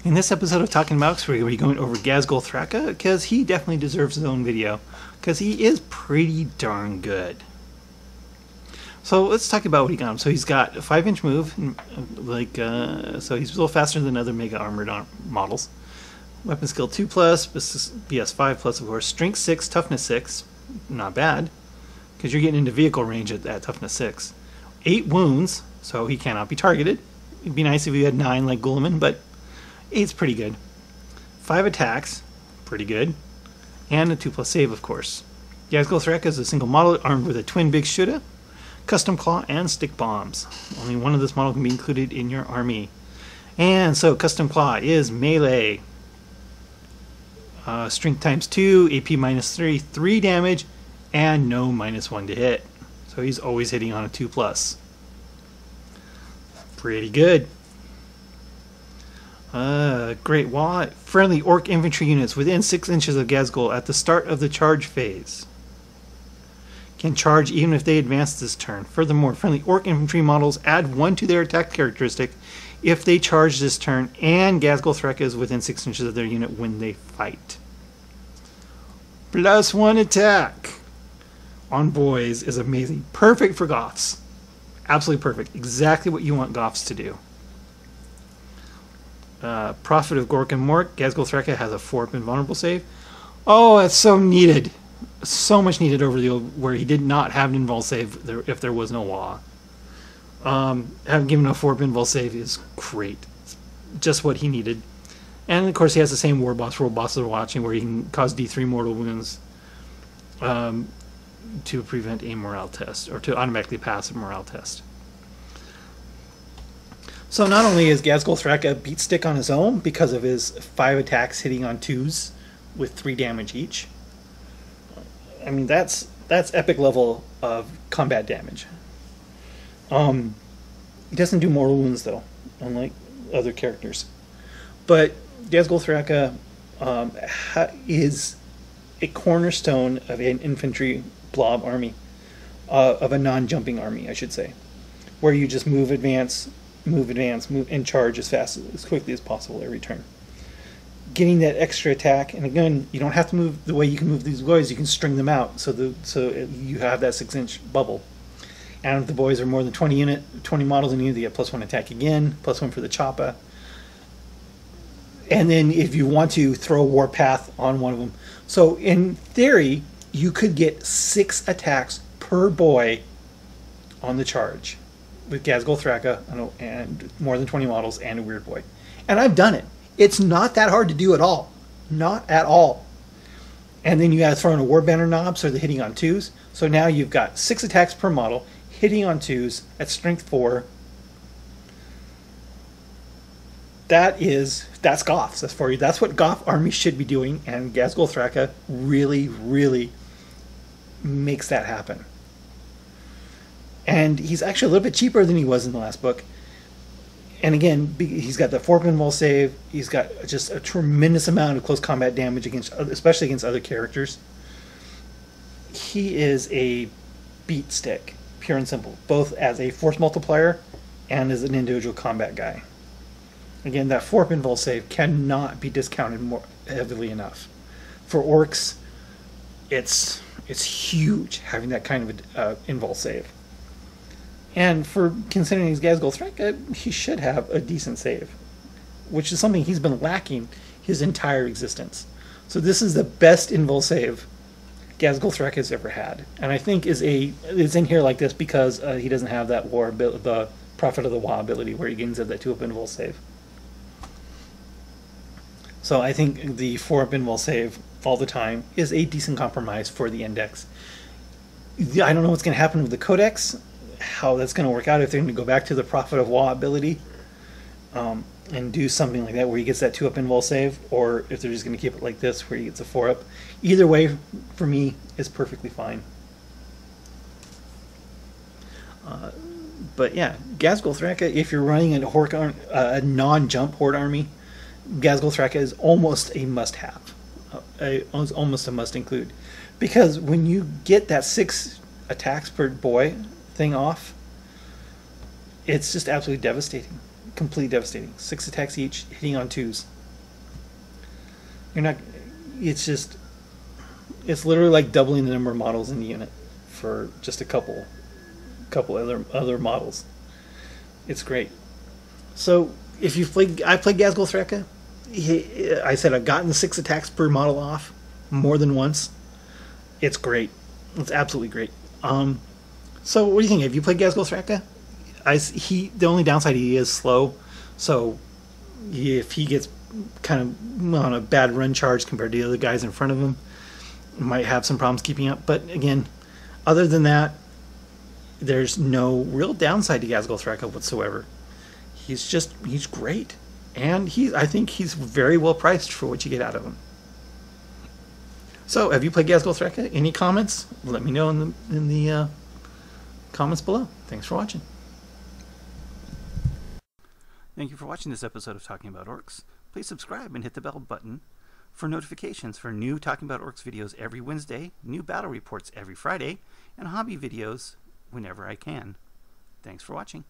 In this episode of Talking Mouse, we're going to be going over Ghazghkull Thraka because he definitely deserves his own video because he is pretty darn good. So let's talk about what he got him. So he's got a 5-inch move, so he's a little faster than other mega armored models. Weapon skill 2+, BS 5+, of course. Strength 6, toughness 6, not bad, because you're getting into vehicle range at toughness 6. 8 wounds, so he cannot be targeted. It'd be nice if he had 9 like Guilliman, but 8's pretty good. 5 attacks, pretty good. And a 2+ save, of course. Ghazghkull Thraka is a single model armed with a twin big Shuda, custom claw, and stick bombs. Only one of this model can be included in your army. And so custom claw is melee. Strength times 2, AP -3, 3 damage, and no -1 to hit. So he's always hitting on a 2+. Pretty good. Great. Friendly Ork infantry units within 6 inches of Ghazghkull at the start of the charge phase can charge even if they advance this turn. Furthermore, friendly Ork infantry models add 1 to their attack characteristic if they charge this turn, and Ghazghkull Thraka is within 6 inches of their unit when they fight. +1 attack on boys is amazing. Perfect for Goths. Absolutely perfect. Exactly what you want Goths to do. Prophet of Gork and Mork. Ghazghkull Thraka has a 4-up invulnerable save. Oh, that's so needed. So much needed over the old, where he did not have an invul save if there was no Wa. Having given a 4-up invul save is great. It's just what he needed. And of course he has the same war boss world bosses are watching, where he can cause D3 mortal wounds to prevent a morale test, or to automatically pass a morale test. So not only is Ghazghkull Thraka a beat stick on his own because of his 5 attacks hitting on 2s with 3 damage each. I mean, that's epic level of combat damage. He doesn't do mortal wounds though, unlike other characters. But Ghazghkull Thraka is a cornerstone of an infantry blob army, of a non-jumping army, I should say, where you just move, advance, move, and charge as quickly as possible every turn. Getting that extra attack, and again, you don't have to move the way you can move these boys. You can string them out so you have that 6-inch bubble. And if the boys are more than 20 models in you, they get +1 attack again, +1 for the choppa. And then if you want to, throw a warpath on one of them. So in theory, you could get 6 attacks per boy on the charge with Ghazghkull Thraka and more than 20 models and a weird boy. And I've done it. It's not that hard to do at all. Not at all. And then you got to throw in a Warbanner knob so they're hitting on 2s. So now you've got 6 attacks per model, hitting on 2s at strength 4. That's Goths. That's for you. That's what Goth armies should be doing, and Ghazghkull Thraka really, really makes that happen. And he's actually a little bit cheaper than he was in the last book. And again, he's got the 4-up invul save. He's got just a tremendous amount of close combat damage especially against other characters. He is a beat stick, pure and simple, both as a force multiplier and as an individual combat guy. Again, that 4-up invul save cannot be discounted more heavily enough. For Orks, it's huge having that kind of invul save. And for considering he's Ghazghkull Thraka, he should have a decent save, which is something he's been lacking his entire existence. So this is the best invul save Ghazghkull Thraka has ever had, and I think it's in here like this because he doesn't have that the Prophet of the Wa ability where he gains that 2-up invul save. So I think the 4-up invul save all the time is a decent compromise for the index. I don't know what's going to happen with the codex, how that's going to work out, if they're going to go back to the Prophet of Wa ability and do something like that where he gets that 2-up invul save, or if they're just going to keep it like this where he gets a 4-up. Either way, for me, is perfectly fine. But yeah, Ghazghkull Thraka, if you're running a non-jump horde army, Ghazghkull Thraka is almost a must-have, almost a must-include, because when you get that 6 attacks per boy thing off, it's just absolutely devastating. Completely devastating. 6 attacks each, hitting on 2s. You're not. It's just. It's literally like doubling the number of models in the unit for just a couple other models. It's great. So if you've played, I played Ghazghkull Thraka. I said I've gotten 6 attacks per model off more than once. It's great. It's absolutely great. So what do you think? Have you played Ghazghkull Thraka? The only downside, he is slow. So if he gets kind of on a bad run charge compared to the other guys in front of him, might have some problems keeping up. But again, other than that, there's no real downside to Ghazghkull Thraka whatsoever. He's great, and I think he's very well priced for what you get out of him. So, have you played Ghazghkull Thraka? Any comments? Let me know in the comments below. Thanks for watching. Thank you for watching this episode of Talking About Orcs. Please subscribe and hit the bell button for notifications for new Talking About Orcs videos every Wednesday, new battle reports every Friday, and hobby videos whenever I can. Thanks for watching.